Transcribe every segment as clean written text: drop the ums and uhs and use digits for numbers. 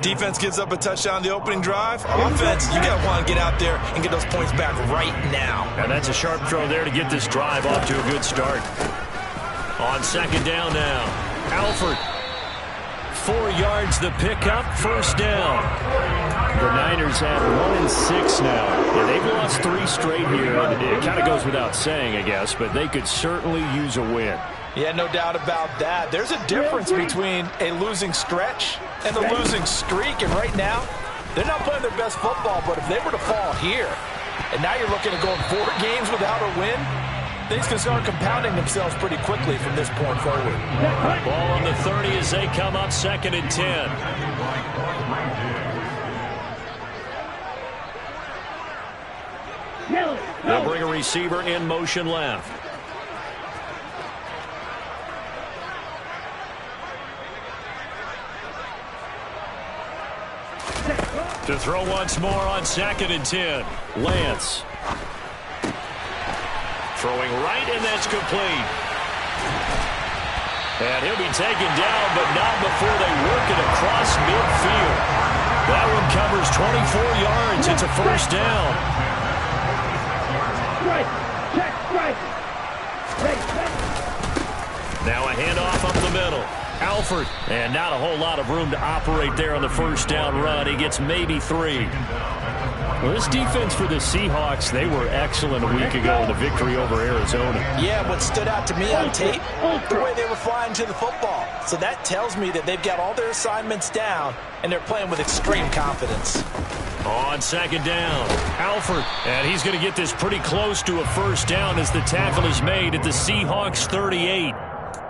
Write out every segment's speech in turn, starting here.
Defense gives up a touchdown the opening drive. Offense, you got to want to get out there and get those points back right now. And that's a sharp throw there to get this drive off to a good start. On second down now, Alford. 4 yards the pickup, first down. The Niners have 1-6 now. Yeah, they've lost 3 straight here, and it kind of goes without saying, I guess, but they could certainly use a win. Yeah, no doubt about that. There's a difference between a losing stretch and a losing streak, and right now, they're not playing their best football, but if they were to fall here, and now you're looking at going 4 games without a win, things can start compounding themselves pretty quickly from this point forward. Ball on the 30 as they come up, 2nd and 10. They'll bring a receiver in motion left. To throw once more on 2nd and 10. Lance. Throwing right, and that's complete. And he'll be taken down, but not before they work it across midfield. That one covers 24 yards. It's a first down. Now a handoff up the middle. Alford, and not a whole lot of room to operate there on the first down run. He gets maybe 3. Well, this defense for the Seahawks, they were excellent a week ago in the victory over Arizona. Yeah, what stood out to me on tape, the way they were flying to the football. So that tells me that they've got all their assignments down, and they're playing with extreme confidence. On second down, Alford, and he's going to get this pretty close to a first down as the tackle is made at the Seahawks 38.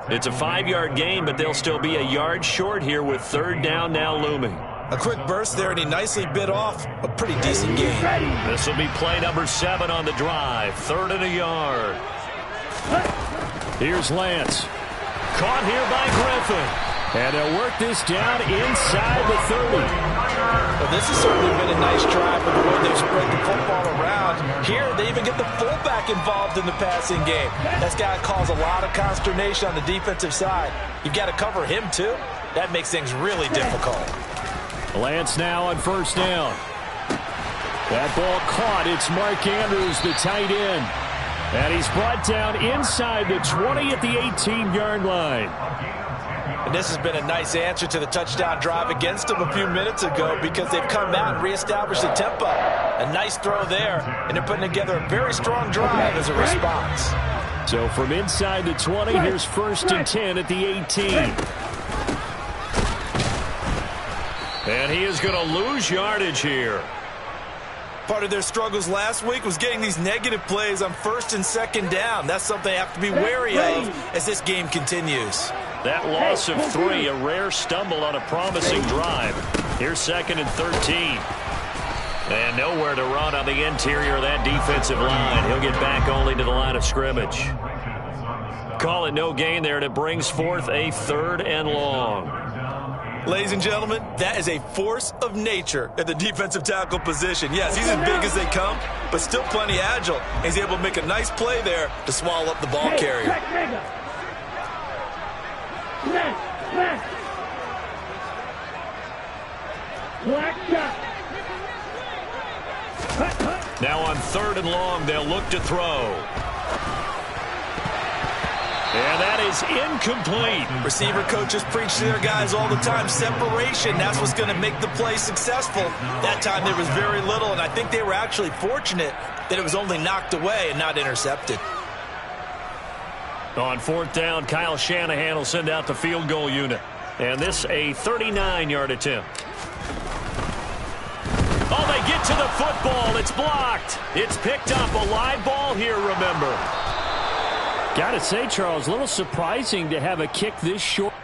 It's a 5-yard gain, but they'll still be a yard short here with 3rd down now looming. A quick burst there, and he nicely bit off a pretty decent gain. This will be play number 7 on the drive. 3rd and a yard. Here's Lance. Caught here by Griffin. And they'll work this down inside the 30. Well, this has certainly been a nice drive with the way they've spread the football around. Here, they even get the fullback involved in the passing game. That's got to cause a lot of consternation on the defensive side. You've got to cover him, too. That makes things really difficult. Lance now on first down. That ball caught. It's Mark Andrews, the tight end. And he's brought down inside the 20 at the 18-yard line. And this has been a nice answer to the touchdown drive against them a few minutes ago because they've come out and reestablished the tempo. A nice throw there, and they're putting together a very strong drive as a response. So from inside the 20, here's 1st and 10 at the 18. And he is going to lose yardage here. Part of their struggles last week was getting these negative plays on 1st and 2nd down. That's something they have to be wary of as this game continues. That loss of 3, a rare stumble on a promising drive. Here's 2nd and 13. And nowhere to run on the interior of that defensive line. He'll get back only to the line of scrimmage. Call it no gain there, and it brings forth a 3rd and long. Ladies and gentlemen, that is a force of nature at the defensive tackle position. Yes, he's as big as they come, but still plenty agile. He's able to make a nice play there to swallow up the ball carrier. Now on 3rd and long, they'll look to throw. And that is incomplete. Receiver coaches preach to their guys all the time. Separation, that's what's going to make the play successful. That time there was very little, and I think they were actually fortunate that it was only knocked away and not intercepted. On 4th down, Kyle Shanahan will send out the field goal unit. And this a 39-yard attempt. Oh, they get to the football. It's blocked. It's picked up. A live ball here, remember. Got to say, Charles, a little surprising to have a kick this short.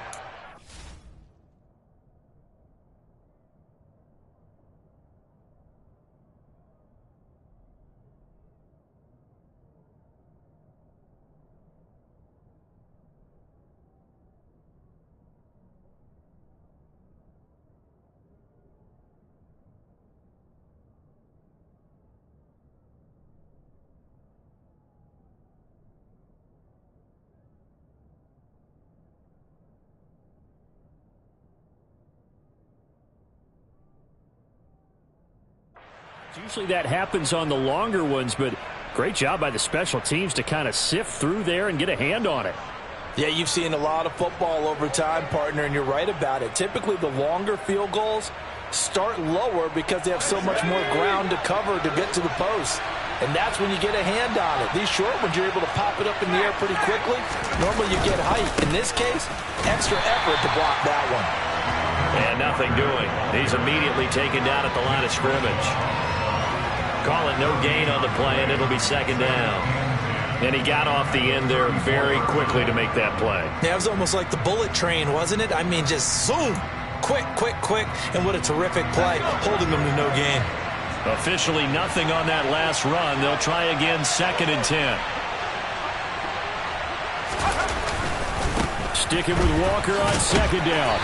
Usually that happens on the longer ones, but great job by the special teams to kind of sift through there and get a hand on it. Yeah, you've seen a lot of football over time, partner, and you're right about it. Typically, the longer field goals start lower because they have so much more ground to cover to get to the post. And that's when you get a hand on it. These short ones, you're able to pop it up in the air pretty quickly. Normally, you get height. In this case, extra effort to block that one. And nothing doing. He's immediately taken down at the line of scrimmage. Call it no gain on the play, and it'll be second down. And he got off the end there very quickly to make that play. Yeah, it was almost like the bullet train, wasn't it? I mean, just zoom. Quick, quick, quick. And what a terrific play, holding them to no gain. Officially nothing on that last run. They'll try again, 2nd and 10. Sticking with Walker on 2nd down.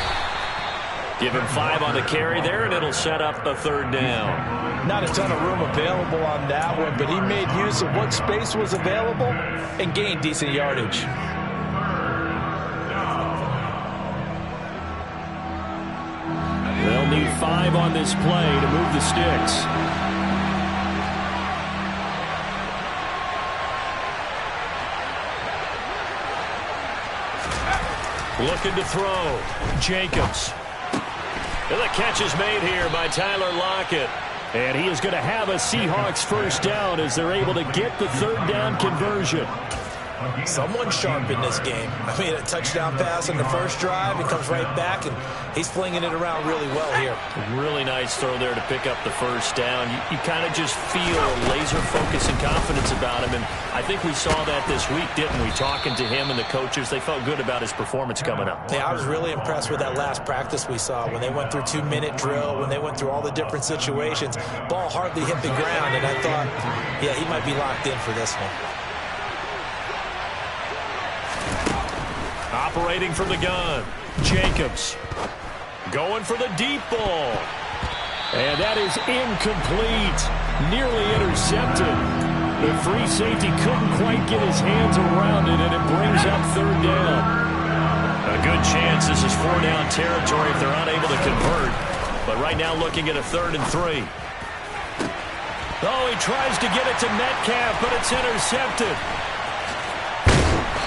Give him 5 on the carry there, and it'll set up the 3rd down. Not a ton of room available on that one, but he made use of what space was available and gained decent yardage. They'll need 5 on this play to move the sticks. Looking to throw. Jacobs. And the catch is made here by Tyler Lockett. And he is going to have a Seahawks 1st down as they're able to get the 3rd down conversion. Someone sharp in this game. I mean, a touchdown pass on the first drive. He comes right back, and he's flinging it around really well here. Really nice throw there to pick up the 1st down. You kind of just feel laser focus and confidence about him, and I think we saw that this week, didn't we? Talking to him and the coaches, they felt good about his performance coming up. Yeah, I was really impressed with that last practice we saw when they went through 2-minute drill, when they went through all the different situations. Ball hardly hit the ground, and I thought, yeah, he might be locked in for this one. Operating from the gun, Jacobs. Going for the deep ball. And that is incomplete. Nearly intercepted. The free safety couldn't quite get his hands around it, and it brings up 3rd down. A good chance this is 4-down territory if they're unable to convert. But right now looking at a 3rd and 3. Oh, he tries to get it to Metcalf, but it's intercepted.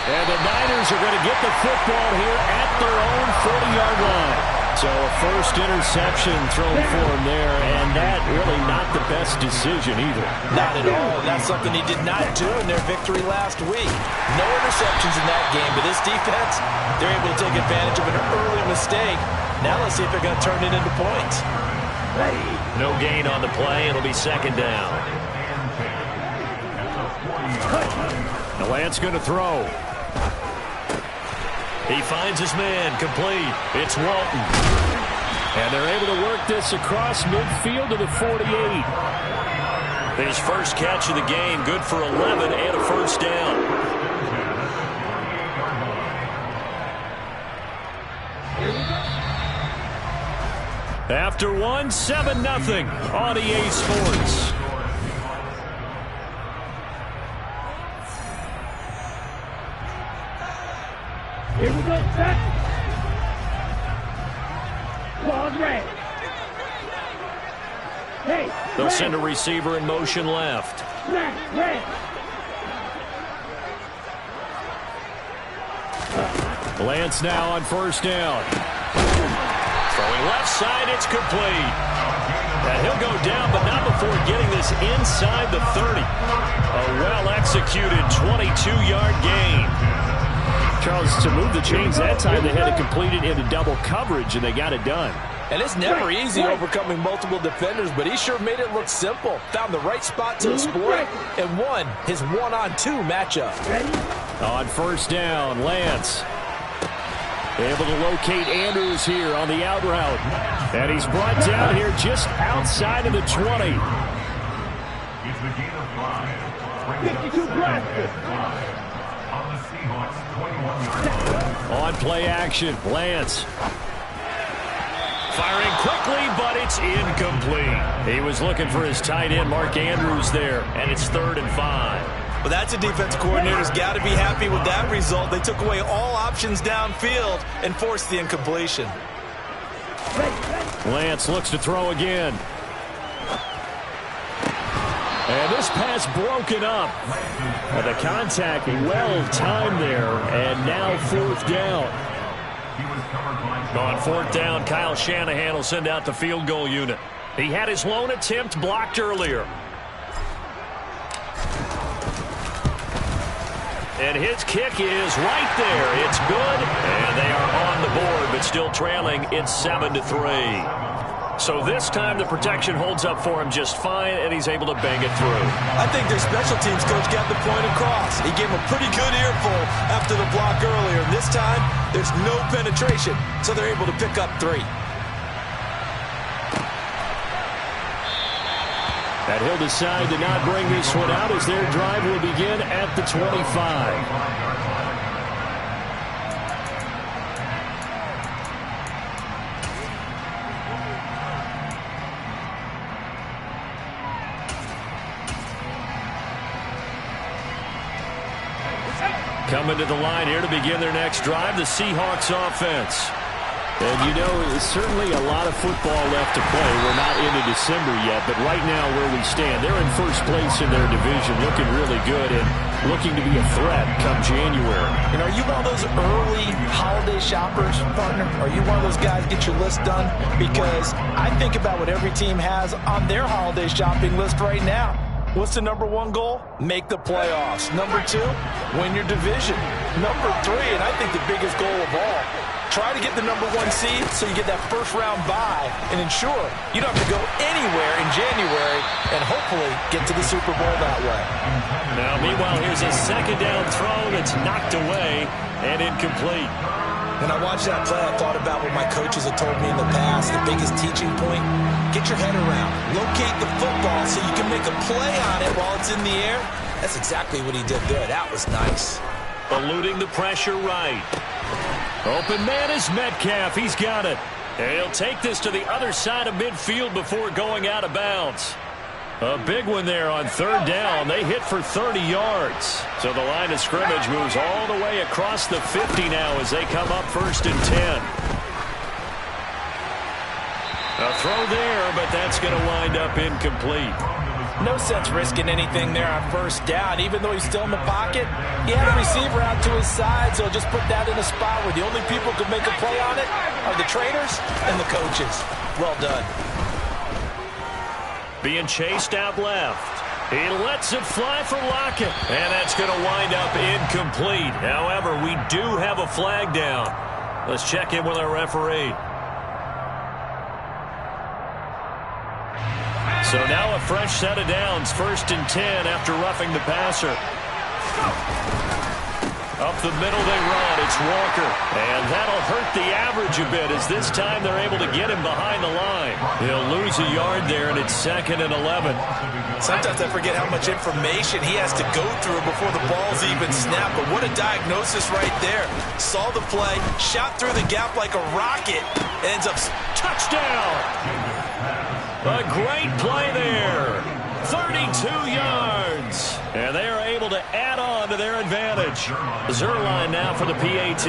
And the Niners are going to get the football here at their own 40-yard line. So a 1st interception thrown for him there, and that really not the best decision either. Not at all. That's something he did not do in their victory last week. No interceptions in that game, but this defense, they're able to take advantage of an early mistake. Now let's see if they're going to turn it into points. No gain on the play. It'll be 2nd down. Now Lance going to throw. He finds his man, complete. It's Walton. And they're able to work this across midfield to the 48. His first catch of the game, good for 11 and a 1st down. After 1, 7-0 on EA Sports. Here we go, set. Ball's red. Hey, they'll red. send a receiver in motion left. Red. Lance now on 1st down. Throwing left side, it's complete. And he'll go down, but not before getting this inside the 30. A well-executed 22-yard gain. Charles, to move the chains that time, they had to complete it into double coverage, and they got it done. And it's never easy overcoming multiple defenders, but he sure made it look simple. Found the right spot to exploit and won his 1-on-2 matchup. On 1st down, Lance able to locate Andrews here on the out route. And he's brought down here just outside of the 20. It's the gain of 5. 52 blasters. On the Seahawks 21-yard line. On play action, Lance. Firing quickly, but it's incomplete. He was looking for his tight end, Mark Andrews, there, and it's 3rd and 5. Well, that's a defense coordinator's got to be happy with that result. They took away all options downfield and forced the incompletion. Lance looks to throw again. And this pass broken up. And the contact well timed there. And now 4th down. On 4th down, Kyle Shanahan will send out the field goal unit. He had his lone attempt blocked earlier. And his kick is right there. It's good. And they are on the board, but still trailing. It's 7-3. So this time the protection holds up for him just fine, and he's able to bang it through. I think their special teams coach got the point across. He gave him a pretty good earful after the block earlier. And this time, there's no penetration, so they're able to pick up 3. And he'll decide to not bring this one out as their drive will begin at the 25. Coming to the line here to begin their next drive, the Seahawks offense. And, you know, it's certainly a lot of football left to play. We're not into December yet, but right now where we stand, they're in first place in their division, looking really good and looking to be a threat come January. And are you one of those early holiday shoppers, partner? Are you one of those guys get your list done? Because I think about what every team has on their holiday shopping list right now. What's the number 1 goal? Make the playoffs. Number 2, win your division. Number 3, and I think the biggest goal of all, try to get the number 1 seed so you get that first-round bye and ensure you don't have to go anywhere in January and hopefully get to the Super Bowl that way. Now, meanwhile, here's a 2nd down throw that's knocked away and incomplete. When I watched that play, I thought about what my coaches have told me in the past. The biggest teaching point, get your head around. Locate the football so you can make a play on it while it's in the air. That's exactly what he did there. That was nice. Eluding the pressure right. Open man is Metcalf. He's got it. And he'll take this to the other side of midfield before going out of bounds. A big one there on 3rd down. They hit for 30 yards. So the line of scrimmage moves all the way across the 50 now as they come up 1st and 10. A throw there, but that's going to wind up incomplete. No sense risking anything there on 1st down. Even though he's still in the pocket, he had a receiver out to his side, so just put that in a spot where the only people who can make a play on it are the trainers and the coaches. Well done. Being chased out left. He lets it fly for Lockett. And that's going to wind up incomplete. However, we do have a flag down. Let's check in with our referee. So now a fresh set of downs. 1st and 10 after roughing the passer. Up the middle they run. It's Walker. And that'll hurt the average a bit as this time they're able to get him behind the line. He'll lose a yard there, and it's 2nd and 11. Sometimes I forget how much information he has to go through before the ball's even snapped. But what a diagnosis right there. Saw the play, shot through the gap like a rocket, ends up touchdown. A great play there. 32 yards. And they are able to add on to their advantage. Zuerlein now for the PAT.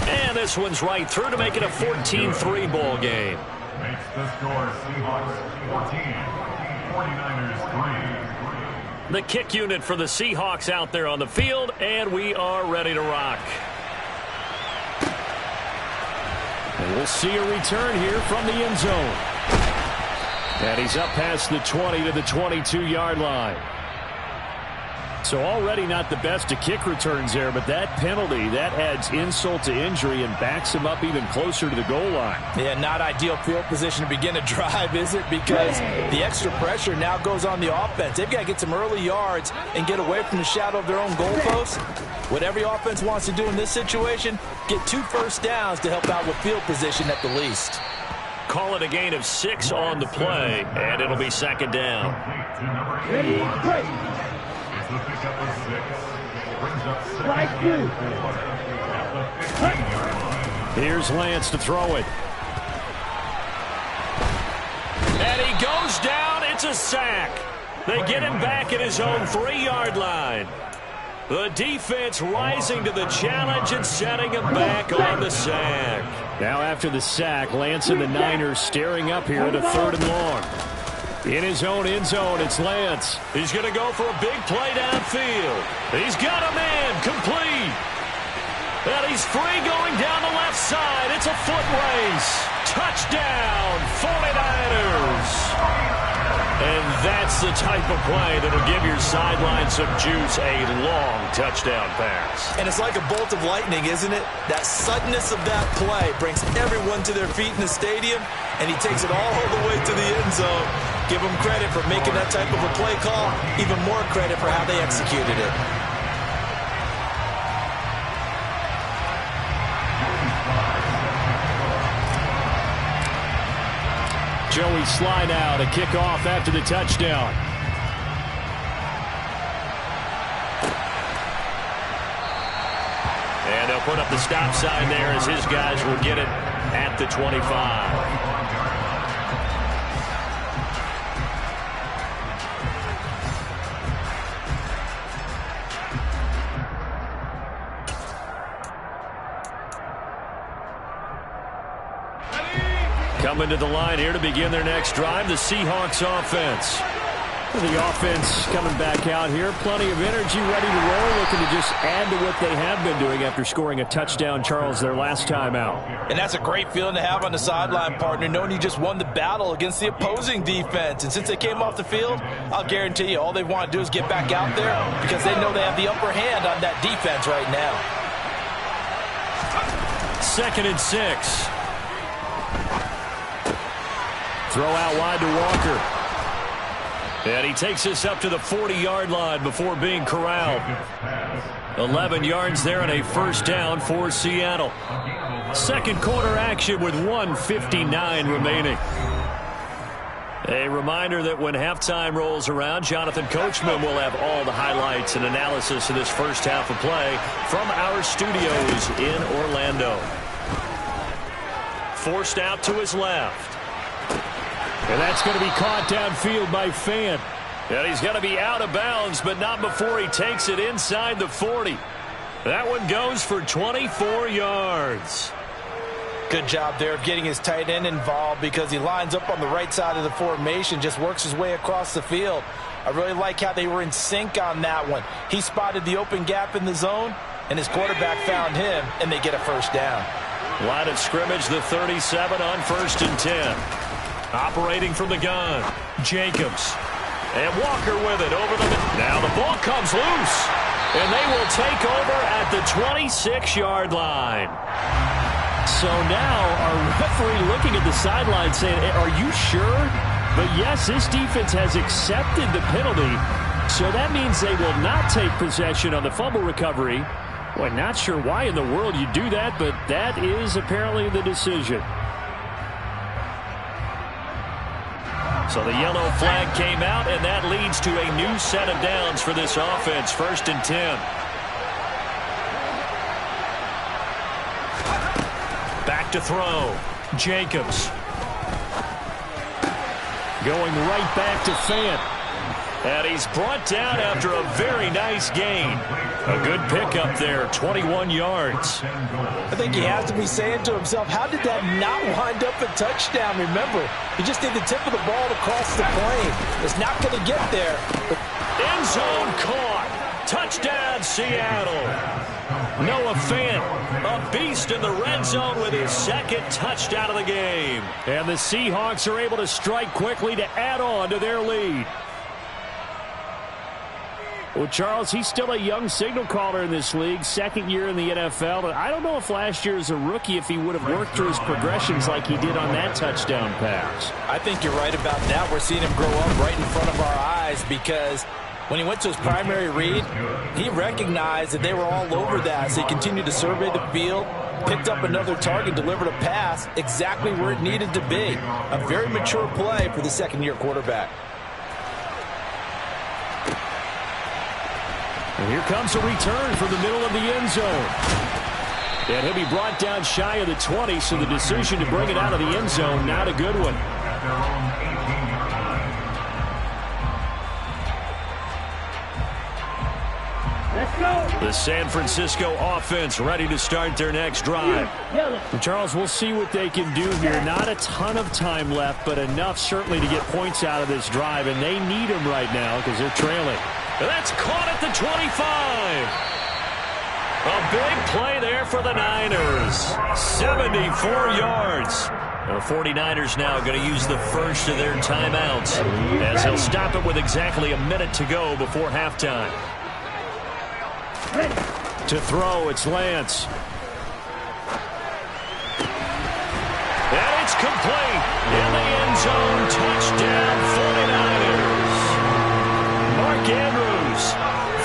And this one's right through to make it a 14-3 ball game. Makes the score Seahawks 14, 49ers 3. The kick unit for the Seahawks out there on the field, and we are ready to rock. And we'll see a return here from the end zone. And he's up past the 20 to the 22-yard line. So already not the best of kick returns there, but that penalty, that adds insult to injury and backs him up even closer to the goal line. Yeah, not ideal field position to begin a drive, is it? Because the extra pressure now goes on the offense. They've got to get some early yards and get away from the shadow of their own goalpost. What every offense wants to do in this situation, get 2 first downs to help out with field position at the least. Call it a gain of 6 on the play, and it'll be 2nd down. Ready, break. It's the pickup of 6. Brings up 7 Strike 2. at the 15-yard line. Here's Lance to throw it. And he goes down. It's a sack. They get him back at his own 3-yard line. The defense rising to the challenge and setting him back on the sack. Now after the sack, Lance and the Niners staring up here at a 3rd and long. In his own end zone, it's Lance. He's going to go for a big play downfield. He's got a man complete. And he's free going down the left side. It's a foot race. Touchdown, 49ers. And that's the type of play that'll give your sideline some juice, a long touchdown pass. And it's like a bolt of lightning, isn't it? That suddenness of that play brings everyone to their feet in the stadium, and he takes it all the way to the end zone. Give him credit for making that type of a play call, even more credit for how they executed it. Joey Sly now to kick off after the touchdown. And they'll put up the stop sign there as his guys will get it at the 25. Coming to the line here to begin their next drive, the Seahawks offense. The offense coming back out here. Plenty of energy, ready to roll, looking to just add to what they have been doing after scoring a touchdown, Charles, their last time out. And that's a great feeling to have on the sideline, partner, knowing you just won the battle against the opposing defense. And since they came off the field, I'll guarantee you all they want to do is get back out there because they know they have the upper hand on that defense right now. 2nd and 6. Throw out wide to Walker. And he takes us up to the 40-yard line before being corralled. 11 yards there and a first down for Seattle. Second quarter action with 1:59 remaining. A reminder that when halftime rolls around, Jonathan Coachman will have all the highlights and analysis of this first half of play from our studios in Orlando. Forced out to his left. And that's going to be caught downfield by Fant. And he's going to be out of bounds, but not before he takes it inside the 40. That one goes for 24 yards. Good job there of getting his tight end involved because he lines up on the right side of the formation, just works his way across the field. I really like how they were in sync on that one. He spotted the open gap in the zone, and his quarterback found him, and they get a first down. Line of scrimmage, the 37 on 1st and 10. Operating from the gun, Jacobs. And Walker with it over the middle. Now the ball comes loose. And they will take over at the 26-yard line. So now our referee looking at the sideline saying, are you sure? But yes, this defense has accepted the penalty. So that means they will not take possession on the fumble recovery. Well, not sure why in the world you do that, but that is apparently the decision. So the yellow flag came out, and that leads to a new set of downs for this offense. 1st and 10. Back to throw. Jacobs. Going right back to Fant. And he's brought down after a very nice gain. A good pickup there, 21 yards. I think he has to be saying to himself, how did that not wind up a touchdown? Remember, he just did the tip of the ball across the plane. It's not going to get there. End zone caught. Touchdown, Seattle. Noah Fant, a beast in the red zone with his 2nd touchdown of the game. And the Seahawks are able to strike quickly to add on to their lead. Well, Charles, he's still a young signal caller in this league, 2nd year in the NFL. But I don't know if last year as a rookie if he would have worked through his progressions like he did on that touchdown pass. I think you're right about that. We're seeing him grow up right in front of our eyes because when he went to his primary read, he recognized that they were all over that. So he continued to survey the field, picked up another target, delivered a pass exactly where it needed to be. A very mature play for the 2nd-year quarterback. And here comes a return from the middle of the end zone. And he'll be brought down shy of the 20, so the decision to bring it out of the end zone, not a good one. The San Francisco offense ready to start their next drive. Yellow. Charles, we'll see what they can do here. Not a ton of time left, but enough certainly to get points out of this drive, and they need them right now because they're trailing. That's caught at the 25. A big play there for the Niners. 74 yards. The 49ers now going to use the first of their timeouts as they'll stop it with exactly a minute to go before halftime. To throw, it's Lance. And it's complete. In the end zone, touchdown 49ers. Mark Andrews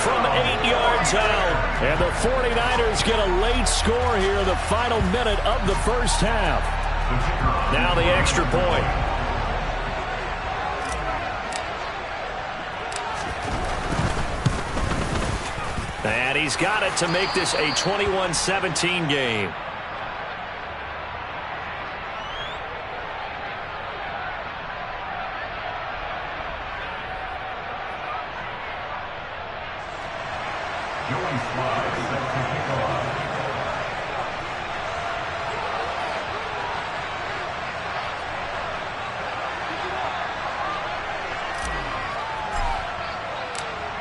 from 8 yards out. And the 49ers get a late score here in the final minute of the first half. Now the extra point. And he's got it to make this a 21-17 game. Joey Slye set to kick off.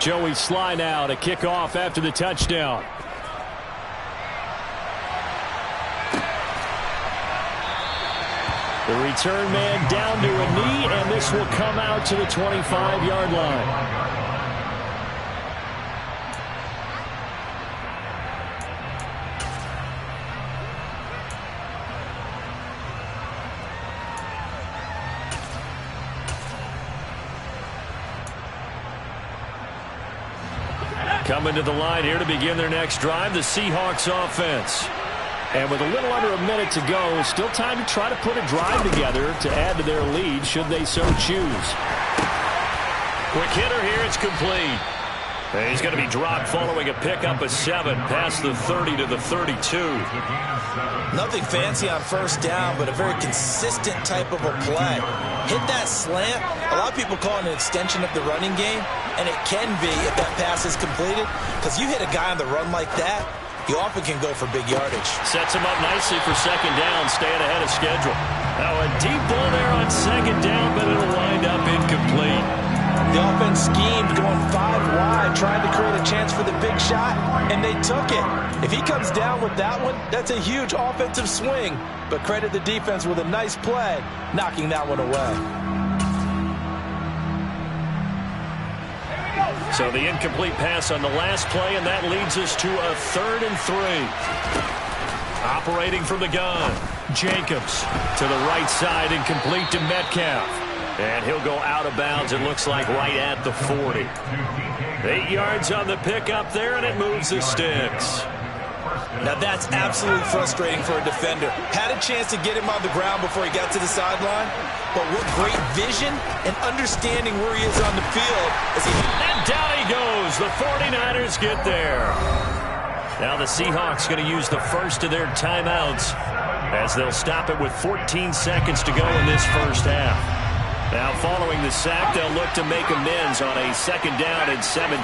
Joey Slye now to kick off after the touchdown. The return man down to a knee, and this will come out to the 25-yard line. Coming to the line here to begin their next drive, the Seahawks offense. And with a little under a minute to go, still time to try to put a drive together to add to their lead should they so choose. Quick hitter here, it's complete. And he's going to be dropped following a pickup of 7 past the 30 to the 32. Nothing fancy on first down, but a very consistent type of a play. Hit that slant. A lot of people call it an extension of the running game, and it can be if that pass is completed, because you hit a guy on the run like that, you often can go for big yardage. Sets him up nicely for second down, staying ahead of schedule. Now a deep ball there on second down, but it'll wind up incomplete. The offense schemed going 5 wide, trying to create a chance for the big shot, and they took it. If he comes down with that one, that's a huge offensive swing. But credit the defense with a nice play, knocking that one away. So the incomplete pass on the last play, and that leads us to a 3rd and 3. Operating from the gun, Jacobs to the right side and complete to Metcalf. And he'll go out of bounds, it looks like, right at the 40. 8 yards on the pickup there, and it moves the sticks. Now that's absolutely frustrating for a defender. Had a chance to get him on the ground before he got to the sideline, but what great vision and understanding where he is on the field. And down he goes. The 49ers get there. Now the Seahawks going to use the first of their timeouts as they'll stop it with 14 seconds to go in this first half. Now following the sack, they'll look to make amends on a 2nd down and 17.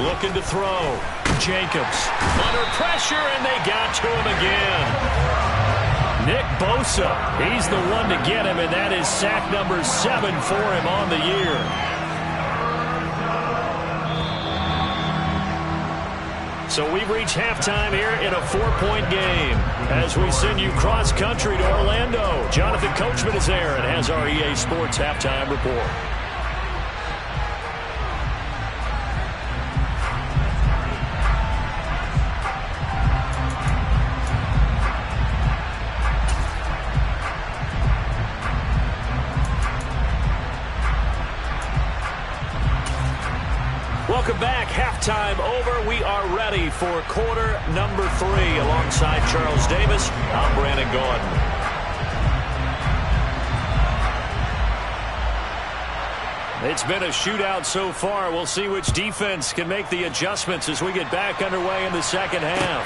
Looking to throw. Jacobs under pressure, and they got to him again. Nick Bosa, he's the one to get him, and that is sack number 7 for him on the year. So we've reached halftime here in a 4-point game as we send you cross-country to Orlando. Jonathan Coachman is there and has our EA Sports halftime report. Welcome back. Halftime over. We are ready for quarter number 3. Alongside Charles Davis, I'm Brandon Gordon. It's been a shootout so far. We'll see which defense can make the adjustments as we get back underway in the second half.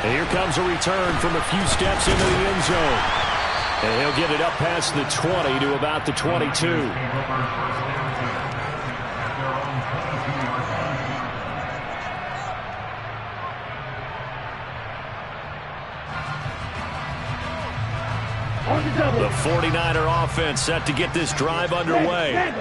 And here comes a return from a few steps into the end zone. And he'll get it up past the 20 to about the 22. 49er offense set to get this drive underway.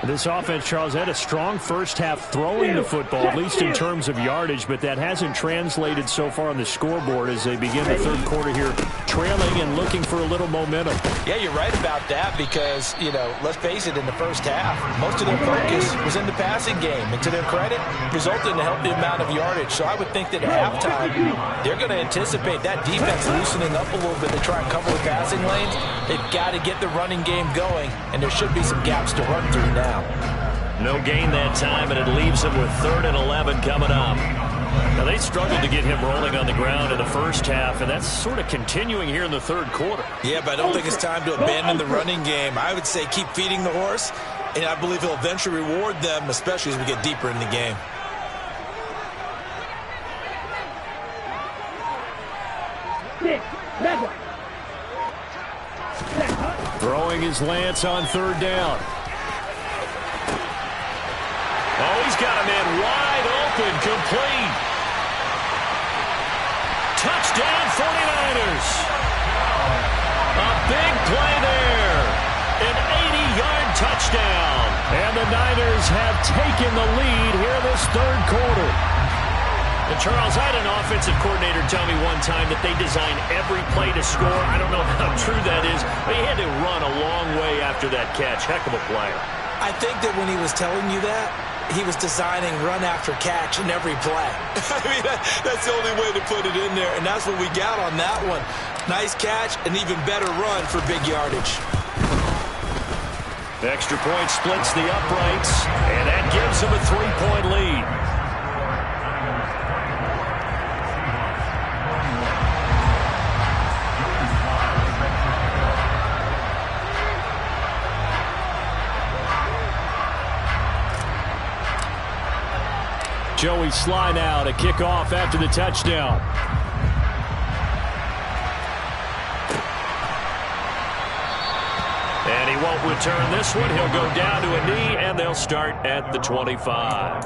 This offense, Charles, had a strong first half throwing the football, at least in terms of yardage, but that hasn't translated so far on the scoreboard as they begin the third quarter here, trailing and looking for a little momentum. Yeah, you're right about that because, let's face it, in the first half, most of their focus was in the passing game. And to their credit, resulted in a healthy amount of yardage. So I would think that at halftime, they're going to anticipate that defense loosening up a little bit to try and cover the passing lanes. They've got to get the running game going, and there should be some gaps to run through now. No gain that time, and it leaves them with 3rd and 11 coming up. Now, they struggled to get him rolling on the ground in the first half, and that's sort of continuing here in the third quarter. Yeah, but I don't think it's time to abandon the running game. I would say keep feeding the horse, and I believe he'll eventually reward them, especially as we get deeper in the game. Throwing is Lance on 3rd down. Oh, he's got a man wide open, complete. Touchdown, 49ers. A big play there. An 80-yard touchdown. And the Niners have taken the lead here this third quarter. And Charles, I had an offensive coordinator tell me one time that they design every play to score. I don't know how true that is, but he had to run a long way after that catch. Heck of a player. I think that when he was telling you that, he was designing run after catch in every play. I mean, that's the only way to put it in there, and that's what we got on that one. Nice catch, an even better run for big yardage. The extra point splits the uprights, and that gives them a 3-point lead. Joey Sly now to kick off after the touchdown. And he won't return this one. He'll go down to a knee, and they'll start at the 25.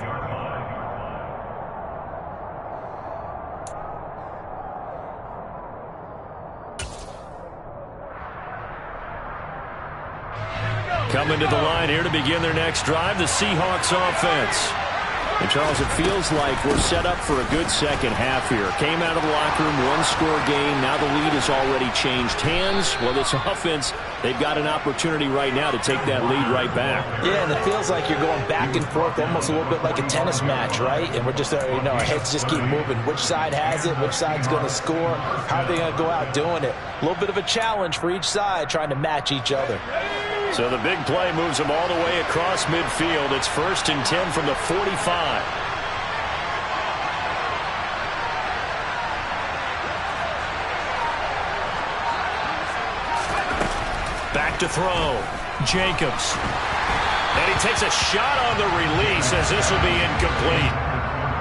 Coming to the line here to begin their next drive, the Seahawks offense. And, Charles, it feels like we're set up for a good second half here. Came out of the locker room, one-score game. Now the lead has already changed hands. Well, this offense, they've got an opportunity right now to take that lead right back. Yeah, and it feels like you're going back and forth almost a little bit like a tennis match, right? And we're just, our heads just keep moving. Which side has it? Which side's going to score? How are they going to go out doing it? A little bit of a challenge for each side trying to match each other. So the big play moves them all the way across midfield. It's 1st and 10 from the 45. Back to throw. Jacobs. And he takes a shot on the release as this will be incomplete.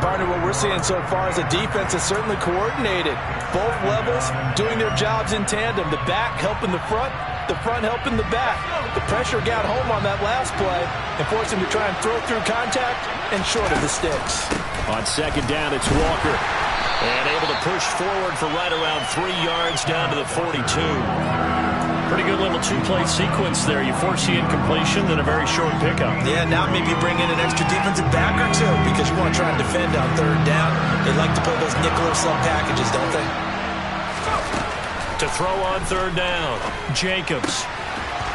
Partner, what we're seeing so far is a defense that's certainly coordinated. Both levels doing their jobs in tandem. The back helping the front helping the back. The pressure got home on that last play and forced him to try and throw through contact and short of the sticks. On 2nd down, it's Walker. And able to push forward for right around 3 yards down to the 42. Pretty good little 2-play sequence there. You force the incompletion, then a very short pickup. Yeah, now maybe bring in an extra defensive back or two because you want to try and defend on 3rd down. They like to play those nickel or sub packages, don't they? To throw on 3rd down, Jacobs.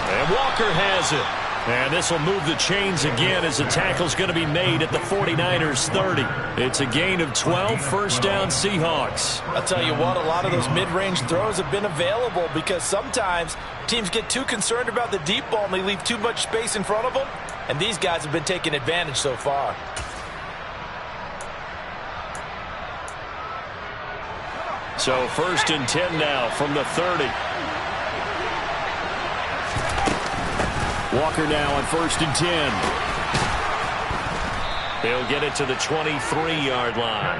And Walker has it. And this will move the chains again as the tackle's going to be made at the 49ers 30. It's a gain of 12, 1st down Seahawks. I'll tell you what, a lot of those mid-range throws have been available because sometimes teams get too concerned about the deep ball and they leave too much space in front of them. And these guys have been taking advantage so far. So 1st and 10 now from the 30. Walker now on 1st and 10. They'll get it to the 23-yard line.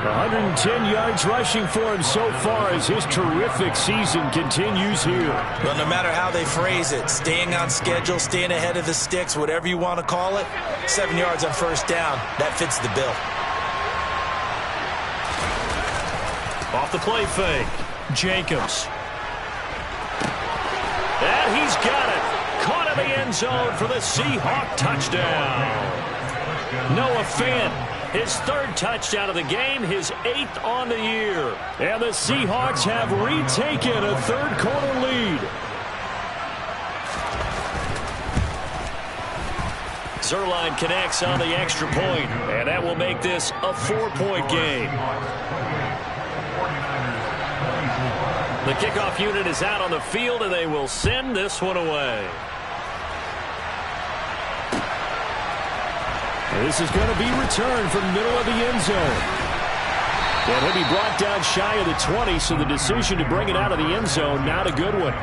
110 yards rushing for him so far as his terrific season continues here. Well, no matter how they phrase it, staying on schedule, staying ahead of the sticks, whatever you want to call it, 7 yards on 1st down, that fits the bill. Off the play fake, Jacobs. And zone for the Seahawk touchdown. Noah Fant, his 3rd touchdown of the game, his 8th on the year. And the Seahawks have retaken a 3rd quarter lead. Zuerlein connects on the extra point, and that will make this a 4-point game. The kickoff unit is out on the field, and they will send this one away. This is going to be returned from the middle of the end zone. And he'll be brought down shy of the 20, so the decision to bring it out of the end zone, not a good one.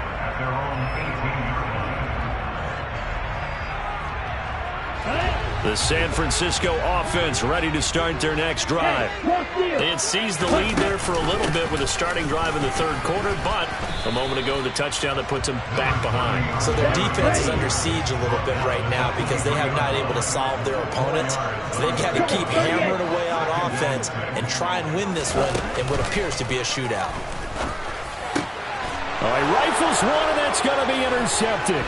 The San Francisco offense ready to start their next drive. They had seized the lead there for a little bit with a starting drive in the 3rd quarter, but a moment ago the touchdown that puts them back behind. So their defense is under siege a little bit right now because they have not able to solve their opponents. So they've got to keep hammering away on offense and try and win this one in what appears to be a shootout. All right, rifles one, and that's going to be intercepted.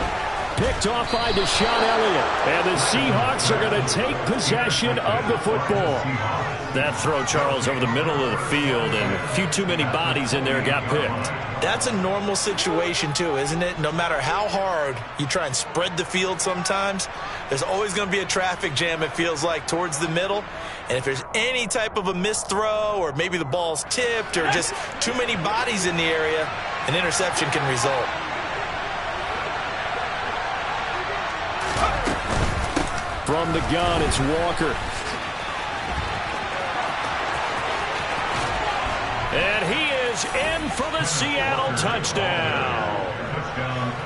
Picked off by Deshaun Elliott. And the Seahawks are going to take possession of the football. That throw, Charles, over the middle of the field, and a few too many bodies in there got picked. That's a normal situation, too, isn't it? No matter how hard you try and spread the field sometimes, there's always going to be a traffic jam, it feels like, towards the middle. And if there's any type of a missed throw or maybe the ball's tipped or just too many bodies in the area, an interception can result. From the gun, it's Walker. And he is in for the Seattle touchdown.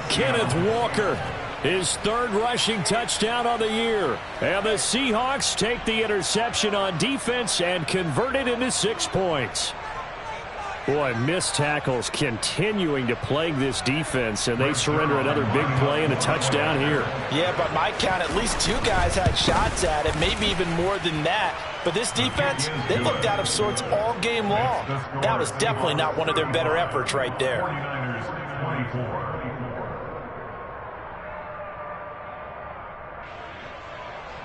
Kenneth Walker, his 3rd rushing touchdown on the year. And the Seahawks take the interception on defense and convert it into 6 points. Boy, missed tackles continuing to plague this defense, and they surrender another big play and a touchdown here. Yeah, by my count, at least 2 guys had shots at it, maybe even more than that. But this defense, they looked out of sorts all game long. That was definitely not one of their better efforts right there. 49ers 24.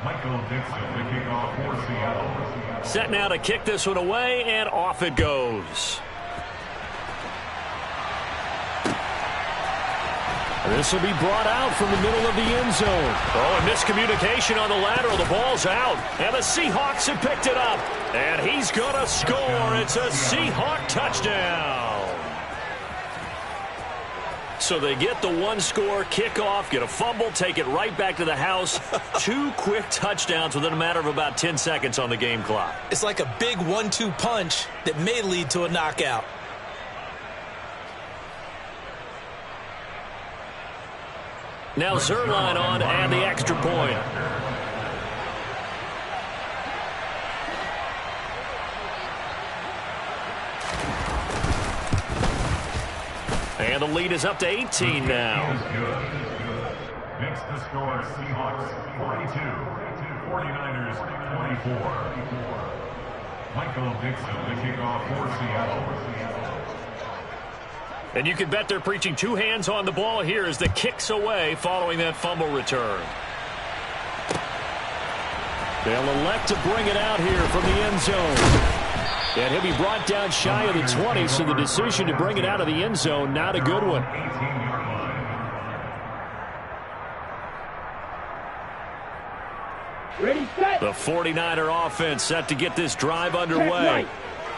Michael Dixon, the kickoff for Seattle. Set now to kick this one away, and off it goes. This will be brought out from the middle of the end zone. Oh, and miscommunication on the lateral. The ball's out, and the Seahawks have picked it up. And he's going to score. It's a Seahawk touchdown. So they get the 1-score kickoff, get a fumble, take it right back to the house. 2 quick touchdowns within a matter of about 10 seconds on the game clock. It's like a big 1-2 punch that may lead to a knockout. Now Zuerlein on and the extra point. And the lead is up to 18 now. Makes the score Seahawks 42, 49ers 24. Michael Dixon, the kickoff for Seattle. And you can bet they're preaching 2 hands on the ball here as the kick's away following that fumble return. They'll elect to bring it out here from the end zone. And he'll be brought down shy of the 20, so the decision to bring it out of the end zone, not a good one. Ready, set. The 49er offense set to get this drive underway.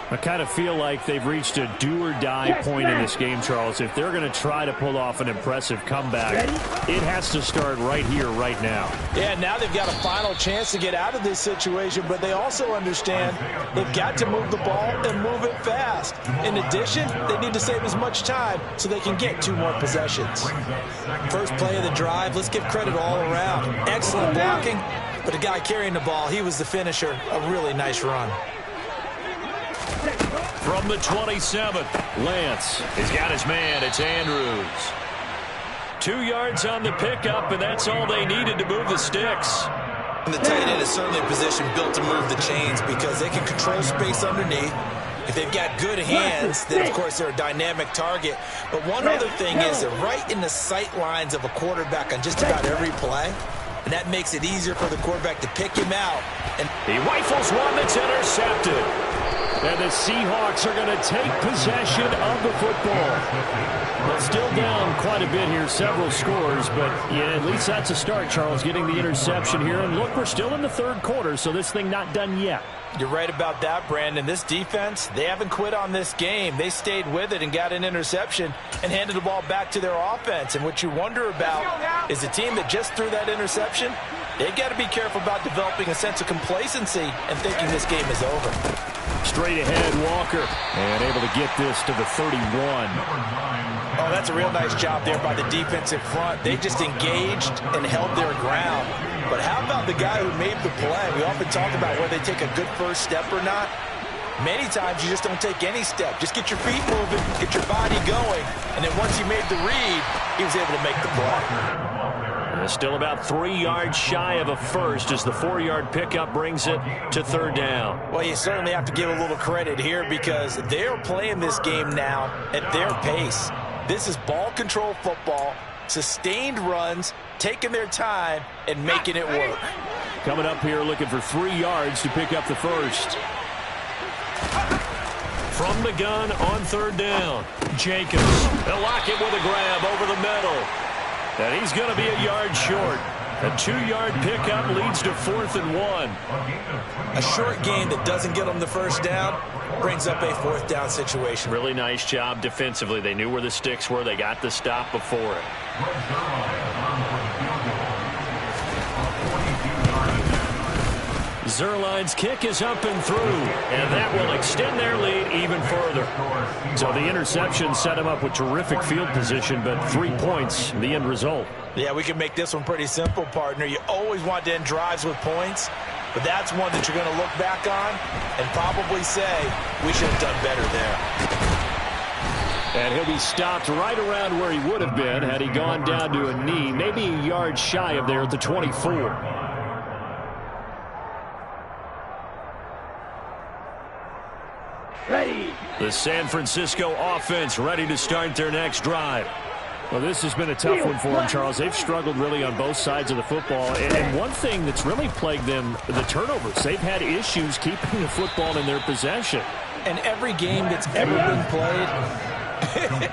I kind of feel like they've reached a do-or-die point in this game, Charles. If they're going to try to pull off an impressive comeback, it has to start right here, right now. Yeah, now they've got a final chance to get out of this situation, but they also understand they've got to move the ball and move it fast. In addition, they need to save as much time so they can get 2 more possessions. First play of the drive, let's give credit all around. Excellent blocking, but the guy carrying the ball, he was the finisher. A really nice run. From the 27th, Lance has got his man. It's Andrews. 2 yards on the pickup, and that's all they needed to move the sticks. And the tight end is certainly a position built to move the chains because they can control space underneath. If they've got good hands, then, of course, they're a dynamic target. But one other thing is they're right in the sight lines of a quarterback on just about every play, and that makes it easier for the quarterback to pick him out. And he rifles one that's intercepted. And the Seahawks are going to take possession of the football. Well, still down quite a bit here, several scores, but yeah, at least that's a start, Charles, getting the interception here. And look, we're still in the third quarter, so this thing not done yet. You're right about that, Brandon. This defense, they haven't quit on this game. They stayed with it and got an interception and handed the ball back to their offense. And what you wonder about is the team that just threw that interception, they've got to be careful about developing a sense of complacency and thinking this game is over. Straight ahead, Walker, and able to get this to the 31. Oh, that's a real nice job there by the defensive front. They just engaged and held their ground. But how about the guy who made the play? We often talk about whether they take a good first step or not. Many times you just don't take any step. Just get your feet moving, get your body going, and then once he made the read, he was able to make the play. Still about 3 yards shy of a first as the 4-yard pickup brings it to third down. Well, you certainly have to give a little credit here because they're playing this game now at their pace. This is ball control football, sustained runs, taking their time, and making it work. Coming up here looking for 3 yards to pick up the first. From the gun on third down, Jacobs. They'll lock it with a grab over the middle. And he's going to be a yard short. A 2-yard pickup leads to 4th and 1. A short gain that doesn't get them the first down brings up a 4th down situation. Really nice job defensively. They knew where the sticks were. They got the stop before it. Zuerlein's kick is up and through, and that will extend their lead even further. So the interception set him up with terrific field position, but 3 points, the end result. Yeah, we can make this one pretty simple, partner. You always want to end drives with points, but that's one that you're going to look back on and probably say, we should have done better there. And he'll be stopped right around where he would have been had he gone down to a knee, maybe a yard shy of there at the 24. Ready. The San Francisco offense ready to start their next drive. Well, this has been a tough one for them, Charles. They've struggled really on both sides of the football. And one thing that's really plagued them, the turnovers. They've had issues keeping the football in their possession. And every game that's ever been played,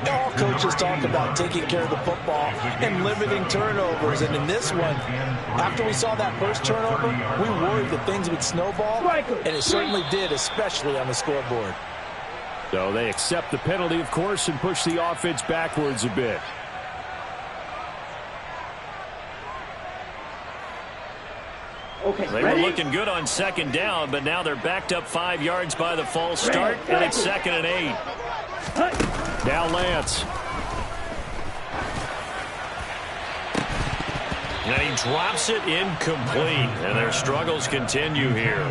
all coaches talk about taking care of the football and limiting turnovers. And in this one, after we saw that first turnover, we worried that things would snowball, and it certainly did, especially on the scoreboard. So they accept the penalty, of course, and push the offense backwards a bit. Okay, they were looking good on second down, but now they're backed up 5 yards by the false start, and it's 2nd and 8. Now Lance. And he drops it incomplete, and their struggles continue here.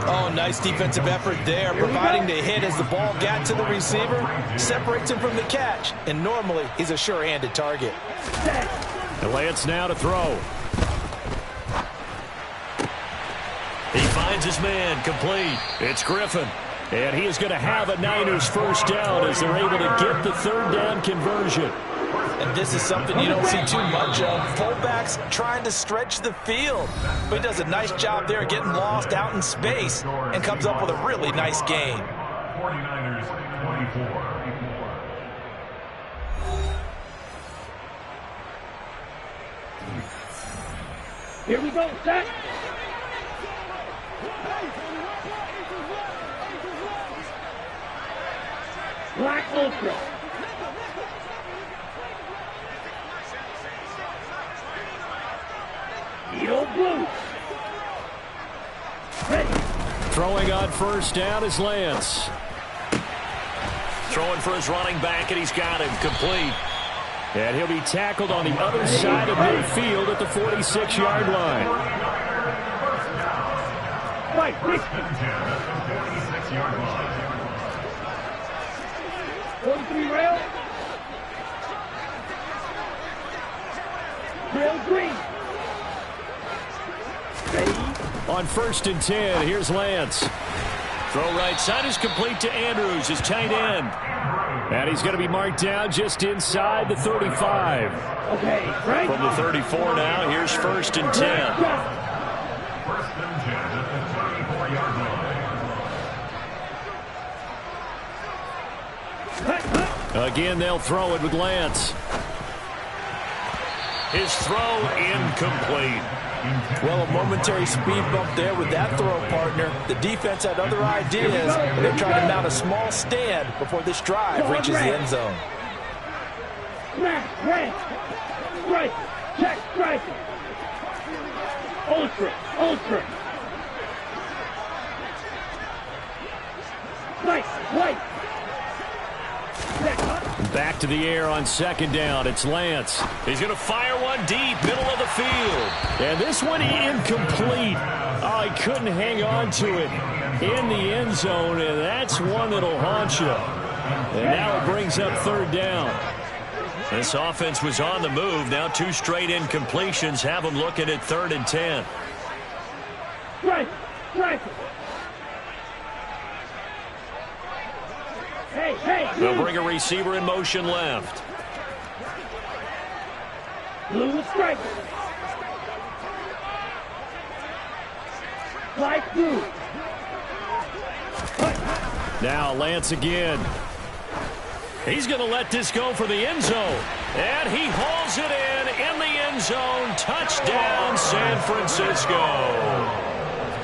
Oh, nice defensive effort there, providing the hit as the ball got to the receiver, separates him from the catch, and normally he's a sure-handed target. And Lance now to throw. He finds his man complete. It's Griffin. And he is going to have a Niners first down as they're able to get the third down conversion. And this is something you don't see too much of. Fullbacks trying to stretch the field. But he does a nice job there getting lost out in space and comes up with a really nice game. 49ers 24. Here we go, set. Black Ultra. Eagle Blue. Ready. Throwing on first down is Lance. Throwing for his running back, and he's got him complete. And he'll be tackled on the other side of midfield at the 46-yard line. Right, 46-yard line. 43 rail. Rail green. Ready. On 1st and 10, here's Lance. Throw right side is complete to Andrews, his tight end. And he's going to be marked down just inside the 35. Okay, right. From the 34 now, here's 1st and 10. 1st and 10 at the 34-yard line. Again, they'll throw it with Lance. His throw incomplete. Well, a momentary speed bump there with that throw, partner. The defense had other ideas, and they're trying to mount a small stand before this drive reaches the end zone. Smash, right. Strike, check, strike. Ultra, ultra. Slice, slice. Back to the air on 2nd down. It's Lance. He's going to fire one deep, middle of the field. And this one incomplete. Oh, he couldn't hang on to it in the end zone, and that's one that'll haunt you. And now it brings up 3rd down. This offense was on the move. Now 2 straight incompletions have them looking at 3rd and 10. Strike, strike. Hey, They'll bring a receiver in motion left. blue strike. Slide through. Now Lance again. He's going to let this go for the end zone. And he hauls it in the end zone. Touchdown, San Francisco.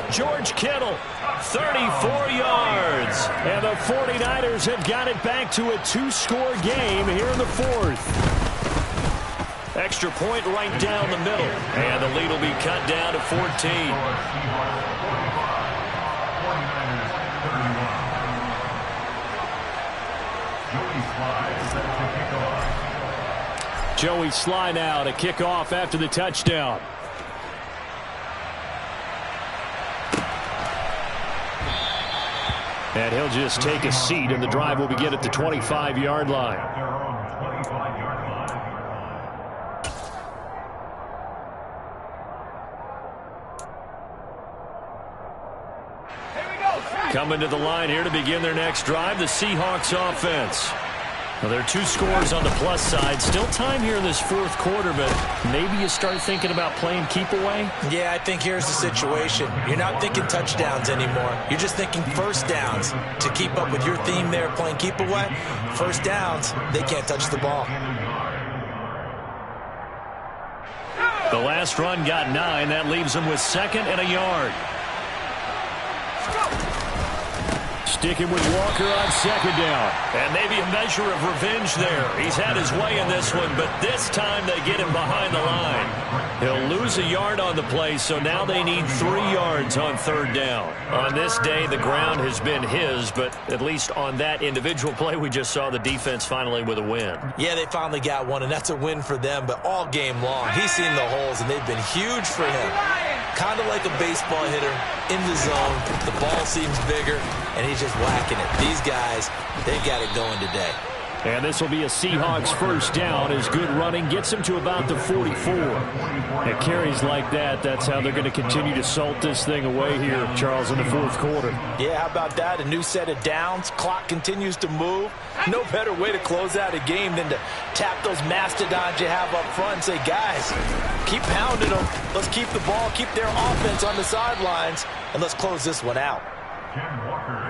George Kittle, 34 yards. And the 49ers have got it back to a 2-score game here in the 4th. Extra point right down the middle. And the lead will be cut down to 14. Joey Sly now to kick off after the touchdown. And he'll just take a seat, and the drive will begin at the 25-yard line. Coming to the line here to begin their next drive, the Seahawks offense. Well, there are 2 scores on the plus side. Still time here in this 4th quarter, but maybe you start thinking about playing keep away? Yeah, I think here's the situation. You're not thinking touchdowns anymore. You're just thinking first downs. To keep up with your theme there, playing keep away, first downs, they can't touch the ball. The last run got 9. That leaves them with 2nd and a yard. Sticking with Walker on 2nd down. And maybe a measure of revenge there. He's had his way in this one, but this time they get him behind the line. He'll lose a yard on the play, so now they need 3 yards on 3rd down. On this day, the ground has been his, but at least on that individual play, we just saw the defense finally with a win. Yeah, they finally got one, and that's a win for them, but all game long, he's seen the holes, and they've been huge for him. Kind of like a baseball hitter in the zone. The ball seems bigger, and he's just whacking it. These guys, they got it going today. And this will be a Seahawks first down as good running gets him to about the 44. And carries like that, that's how they're going to continue to salt this thing away here, Charles, in the 4th quarter. Yeah, how about that? A new set of downs. Clock continues to move. No better way to close out a game than to tap those mastodons you have up front and say, guys, keep pounding them. Let's keep the ball, keep their offense on the sidelines, and let's close this one out.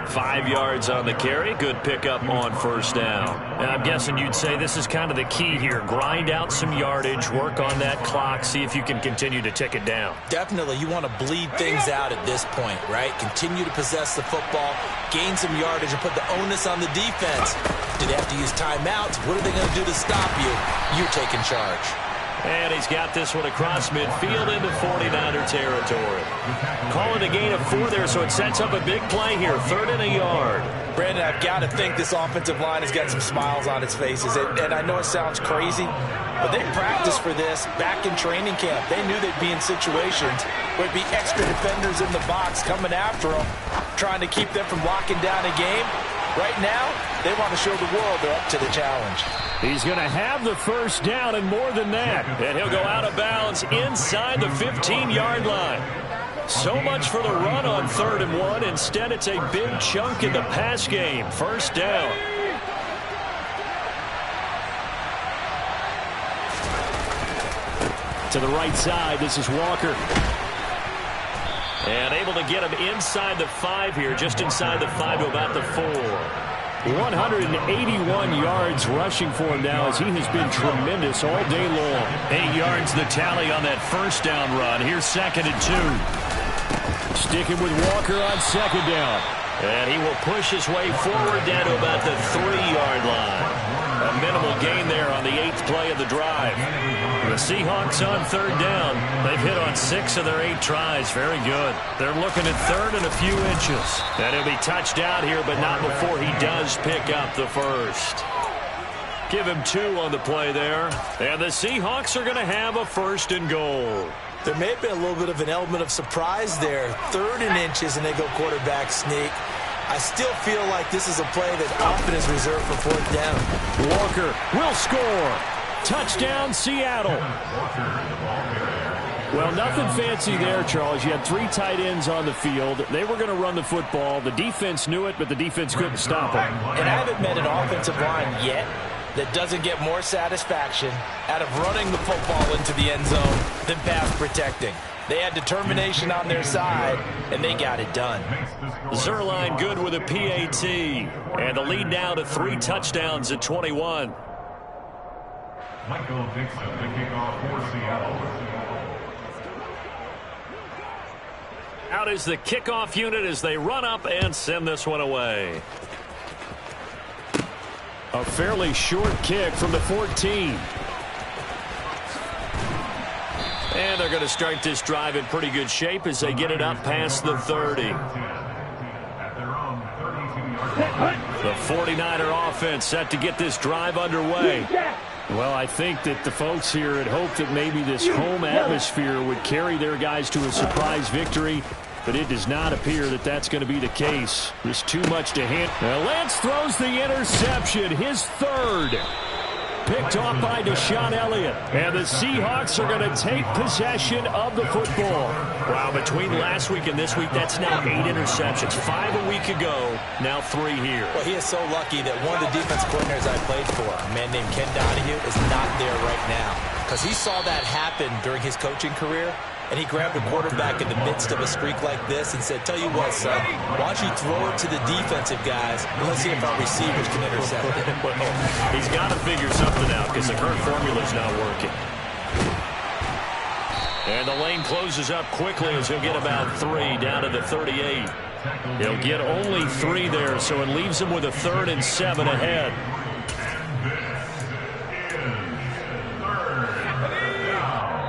5 yards on the carry. Good pickup on first down. And I'm guessing you'd say this is kind of the key here. Grind out some yardage, work on that clock, see if you can continue to tick it down. Definitely. You want to bleed things out at this point, right? Continue to possess the football, gain some yardage, and put the onus on the defense. Do they have to use timeouts? What are they going to do to stop you? You're taking charge. And he's got this one across midfield into 49er territory. Call it a gain of 4 there, so it sets up a big play here. 3rd and a yard. Brandon, I've got to think this offensive line has got some smiles on its faces. And I know it sounds crazy, but they practiced for this back in training camp. They knew they'd be in situations where it'd be extra defenders in the box coming after them, trying to keep them from locking down a game. Right now, they want to show the world they're up to the challenge. He's going to have the first down and more than that. And he'll go out of bounds inside the 15-yard line. So much for the run on 3rd and 1. Instead, it's a big chunk in the pass game. First down. To the right side, this is Walker. And able to get him inside the 5 here, just inside the 5 to about the 4. 181 yards rushing for him now as he has been tremendous all day long. 8 yards the tally on that first down run. Here's 2nd and 2. Sticking with Walker on 2nd down. And he will push his way forward down to about the 3-yard line. A minimal gain there on the 8th play of the drive. The Seahawks on 3rd down. They've hit on 6 of their 8 tries. Very good. They're looking at 3rd and a few inches. And he'll be touched out here, but not before he does pick up the first. Give him 2 on the play there. And the Seahawks are going to have a 1st and goal. There may have been a little bit of an element of surprise there. 3rd and inches, and they go quarterback sneak. I still feel like this is a play that often is reserved for 4th down. Walker will score. Touchdown, Seattle. Well, nothing fancy there, Charles. You had 3 tight ends on the field. They were going to run the football. The defense knew it, but the defense couldn't stop it. And I haven't met an offensive line yet that doesn't get more satisfaction out of running the football into the end zone than pass protecting. They had determination on their side, and they got it done. Zuerlein good with a PAT. And the lead now to 3 touchdowns at 21. Michael Dixon, the kickoff for Seattle. Out is the kickoff unit as they run up and send this one away. A fairly short kick from the 14. And they're going to start this drive in pretty good shape as they get it up past the 30. The 49er offense set to get this drive underway. Well, I think that the folks here had hoped that maybe this home atmosphere would carry their guys to a surprise victory, but it does not appear that that's going to be the case. There's too much to handle. Now Lance throws the interception, his 3rd. Picked off by Deshaun Elliott. And the Seahawks are going to take possession of the football. Wow, between last week and this week, that's now 8 interceptions. 5 a week ago, now 3 here. Well, he is so lucky that one of the defense coordinators I played for, a man named Ken Donahue, is not there right now. Because he saw that happen during his coaching career, and he grabbed a quarterback in the midst of a streak like this and said, tell you what, son, why don't you throw it to the defensive guys, and let's see if our receivers can intercept it. Well, he's got to figure something out because the current formula's not working. And the lane closes up quickly as he'll get about 3 down to the 38. He'll get only 3 there, so it leaves him with a 3rd and 7 ahead.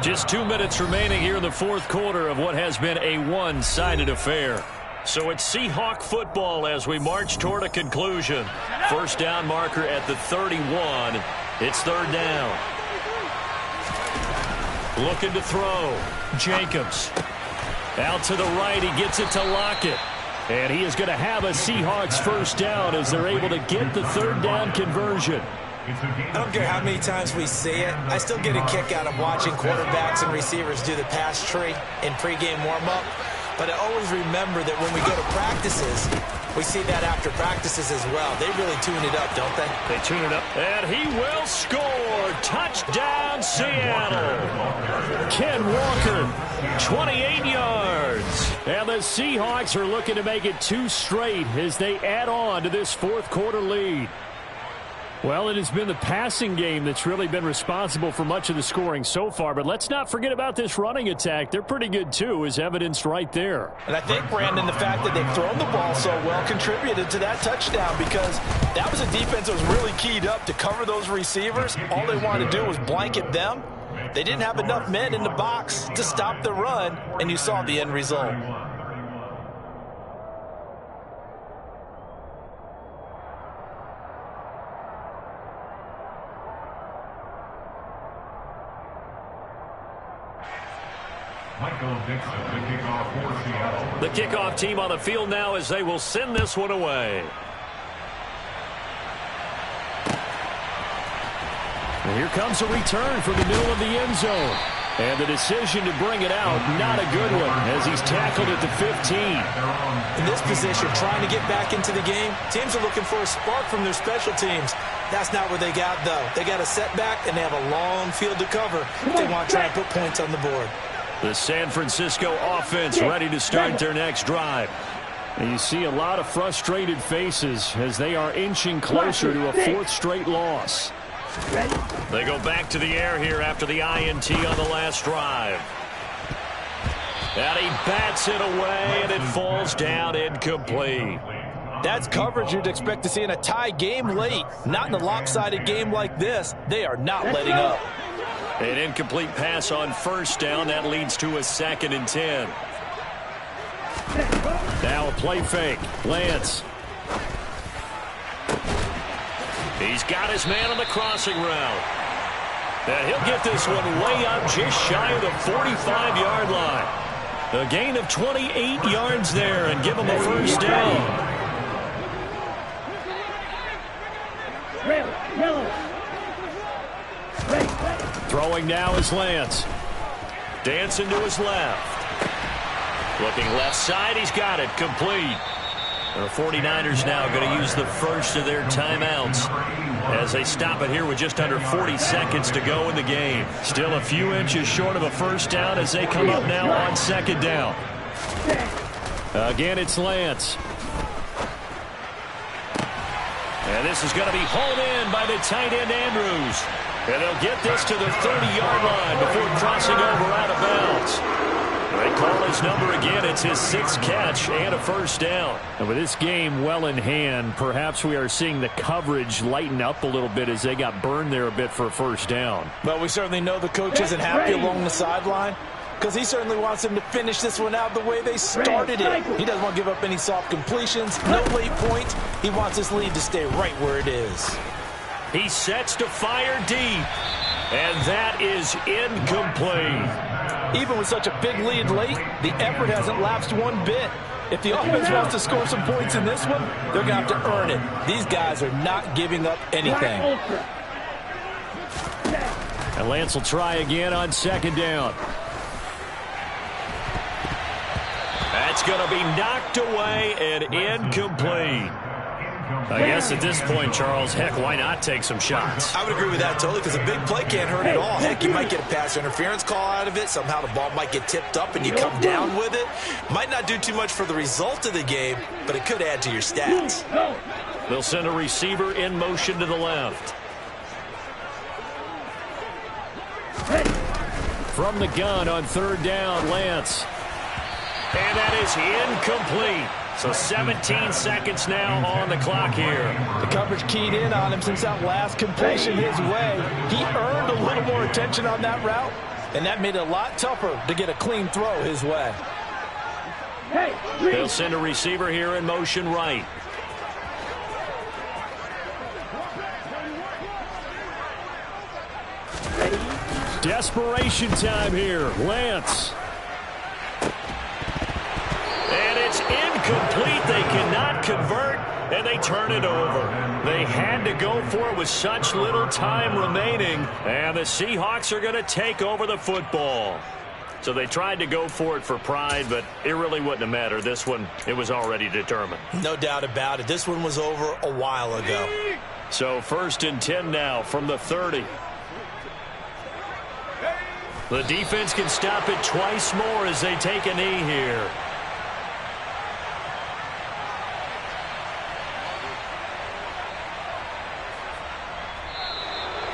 Just 2 minutes remaining here in the 4th quarter of what has been a one-sided affair. So it's Seahawk football as we march toward a conclusion. First down marker at the 31. It's 3rd down. Looking to throw. Jacobs. Out to the right. He gets it to Lockett. And he is going to have a Seahawks first down as they're able to get the 3rd down conversion. I don't care how many times we see it. I still get a kick out of watching quarterbacks and receivers do the pass tree in pregame warm-up. But I always remember that when we go to practices, we see that after practices as well. They really tune it up, don't they? They tune it up. And he will score. Touchdown, Seattle. Ken Walker, 28 yards. And the Seahawks are looking to make it 2 straight as they add on to this 4th quarter lead. Well, it has been the passing game that's really been responsible for much of the scoring so far. But let's not forget about this running attack. They're pretty good, too, as evidenced right there. And I think, Brandon, the fact that they've thrown the ball so well contributed to that touchdown because that was a defense that was really keyed up to cover those receivers. All they wanted to do was blanket them. They didn't have enough men in the box to stop the run, and you saw the end result. Michael Dixon, the kickoff for Seattle. The kickoff team on the field now as they will send this one away. And here comes a return from the middle of the end zone. And the decision to bring it out, not a good one, as he's tackled at the 15. In this position, trying to get back into the game, teams are looking for a spark from their special teams. That's not what they got, though. They got a setback, and they have a long field to cover if they want to try and put points on the board. The San Francisco offense ready to start their next drive. And you see a lot of frustrated faces as they are inching closer to a fourth straight loss. They go back to the air here after the INT on the last drive. And he bats it away, and it falls down incomplete. That's coverage you'd expect to see in a tie game late. Not in a lopsided game like this. They are not letting up. An incomplete pass on first down. That leads to a 2nd and 10. Now a play fake. Lance. He's got his man on the crossing route. And he'll get this one way up just shy of the 45-yard line. A gain of 28 yards there and give him a first down. Throwing now is Lance. Dancing to his left. Looking left side, he's got it, complete. The 49ers now going to use the first of their timeouts as they stop it here with just under 40 seconds to go in the game. Still a few inches short of a first down as they come up now on 2nd down. Again, it's Lance. And this is going to be hauled in by the tight end Andrews. And they'll get this to the 30-yard line before crossing over out of bounds. They call his number again. It's his 6th catch and a first down. And with this game well in hand, perhaps we are seeing the coverage lighten up a little bit as they got burned there a bit for a first down. But we certainly know the coach isn't happy along the sideline because he certainly wants them to finish this one out the way they started it. He doesn't want to give up any soft completions, no late points. He wants his lead to stay right where it is. He sets to fire deep, and that is incomplete. Even with such a big lead late, the effort hasn't lapsed one bit. If the offense wants to score some points in this one, they're going to have to earn it. These guys are not giving up anything. And Lance will try again on 2nd down. That's going to be knocked away and incomplete. I guess at this point, Charles, heck, why not take some shots? I would agree with that totally because a big play can't hurt at all. Heck, you might get a pass interference call out of it. Somehow the ball might get tipped up and you come down with it. Might not do too much for the result of the game, but it could add to your stats. They'll send a receiver in motion to the left. From the gun on 3rd down, Lance. And that is incomplete. So 17 seconds now on the clock here. The coverage keyed in on him since that last completion his way. He earned a little more attention on that route, and that made it a lot tougher to get a clean throw his way. They'll send a receiver here in motion right. Desperation time here. Lance. And it's incomplete. They cannot convert, and they turn it over. They had to go for it with such little time remaining, and the Seahawks are going to take over the football. So they tried to go for it for pride, but it really wouldn't have mattered. This one, it was already determined. No doubt about it. This one was over a while ago. So 1st and 10 now from the 30. The defense can stop it twice more as they take a knee here.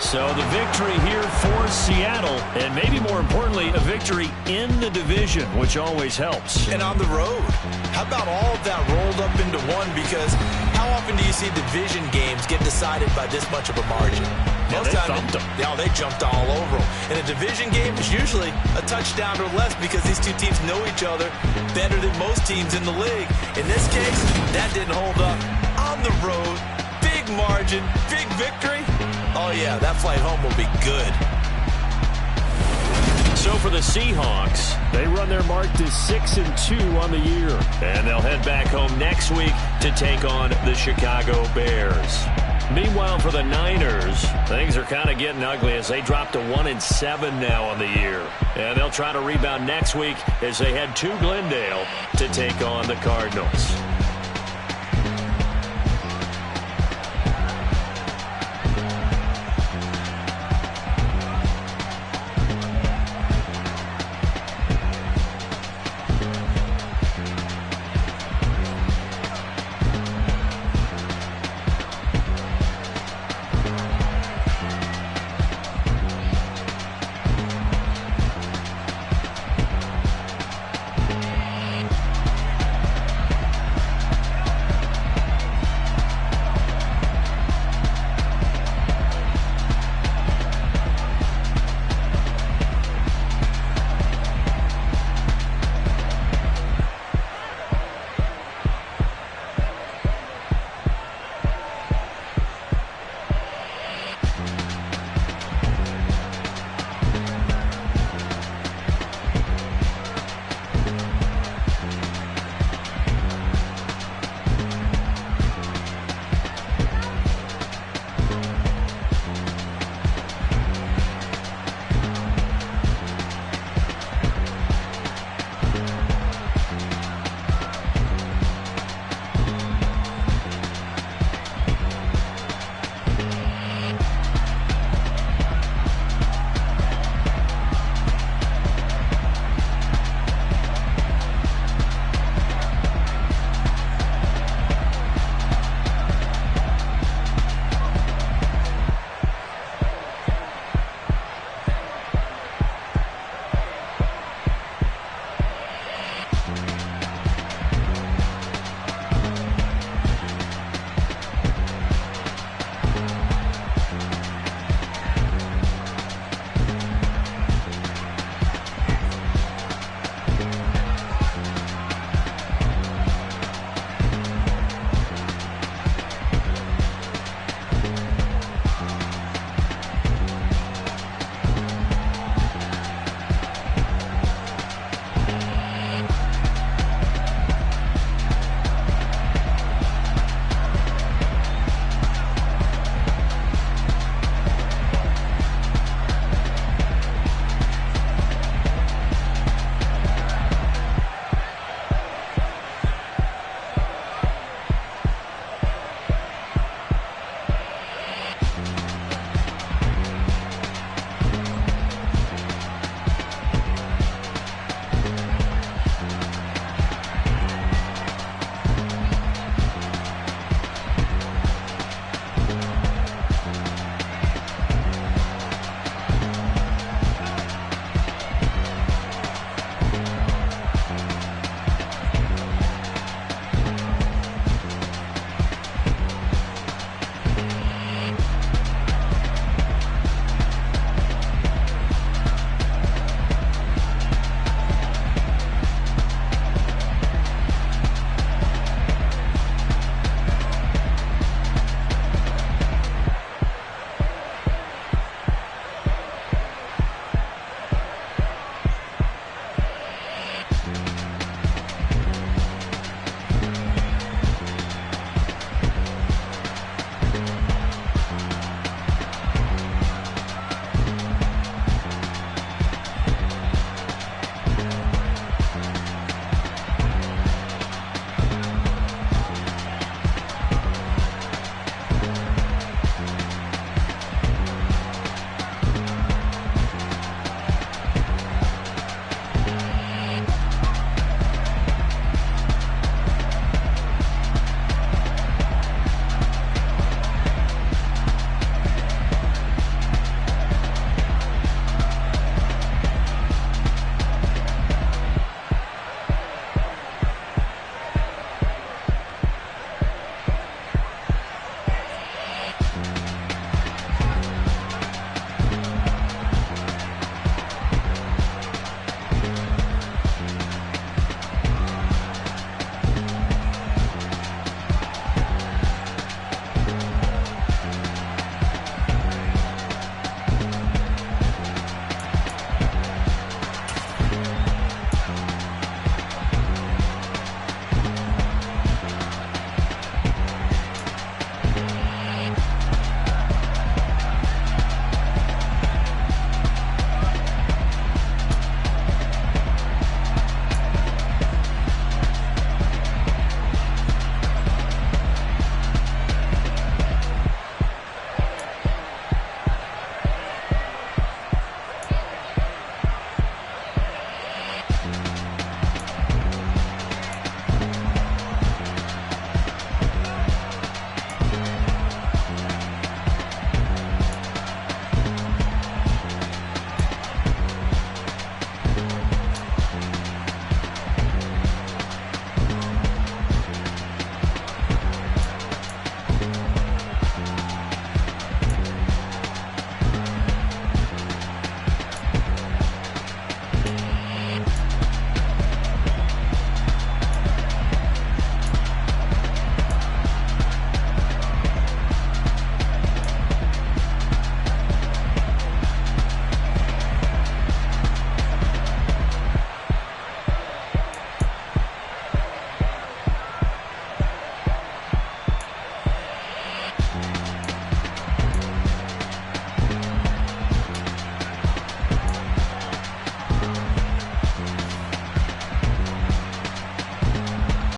So the victory here for Seattle, and maybe more importantly, a victory in the division, which always helps. And on the road. How about all of that rolled up into one? Because how often do you see division games get decided by this much of a margin? Most times, they jumped all over them. In a division game, it's usually a touchdown or less because these two teams know each other better than most teams in the league. In this case, that didn't hold up. On the road, big margin, big victory. Oh, yeah, that flight home will be good. So for the Seahawks, they run their mark to 6-2 on the year. And they'll head back home next week to take on the Chicago Bears. Meanwhile, for the Niners, things are kind of getting ugly as they drop to 1-7 now on the year. And they'll try to rebound next week as they head to Glendale to take on the Cardinals.